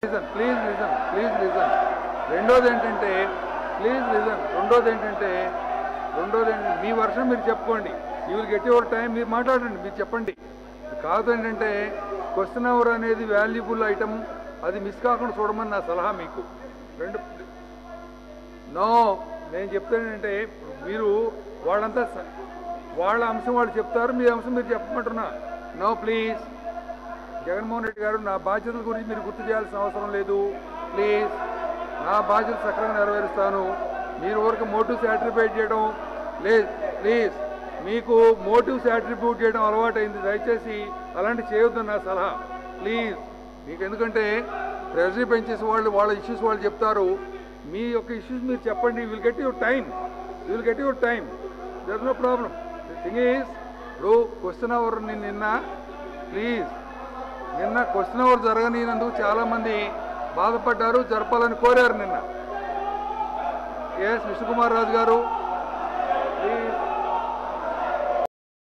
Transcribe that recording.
Please listen. రెండోది ఏంటంటే మీ వర్షం మీరు చెప్పుకోండి. You will get your time. మీరు మాట్లాడండి, మీరు చెప్పండి. కాదు ఏంటంటే క్వశ్చన్ అవర్ అనేది వాల్యుబుల్ ఐటమ్, అది మిస్ కాకుండా చూడమని నా సలహా మీకు. నేను చెప్తానంటే మీరు వాళ్ళంతా వాళ్ళ అంశం వాళ్ళు చెప్తారు, మీ అంశం మీరు చెప్పమంటున్నా. ప్లీజ్ జగన్మోహన్ రెడ్డి గారు, నా బాధ్యతల గురించి మీరు గుర్తు చేయాల్సిన అవసరం లేదు. ప్లీజ్, నా బాధ్యత సక్రమంగా నెరవేరుస్తాను. మీరు వరకు మోటివ్స్ అట్రిబ్యూట్ చేయడం లేదు. ప్లీజ్, మీకు మోటివ్స్ అట్రిబ్యూట్ చేయడం అలవాటైంది. దయచేసి అలాంటి చేయొద్దు నా సలహా. ప్లీజ్, మీకు ఎందుకంటే ట్రెజరీ పెంచేసి వాళ్ళ ఇష్యూస్ వాళ్ళు చెప్తారు. మీ యొక్క ఇష్యూస్ మీరు చెప్పండి. Will get your time. There no problem. The thing is, ఇప్పుడు క్వశ్చన్ అవర్ నిన్న క్వశ్చన్ అవర్ జరగనినందుకు చాలామంది బాధపడ్డారు, జరపాలని కోరారు నిన్న. విష్ణుకుమార్ రాజు గారు,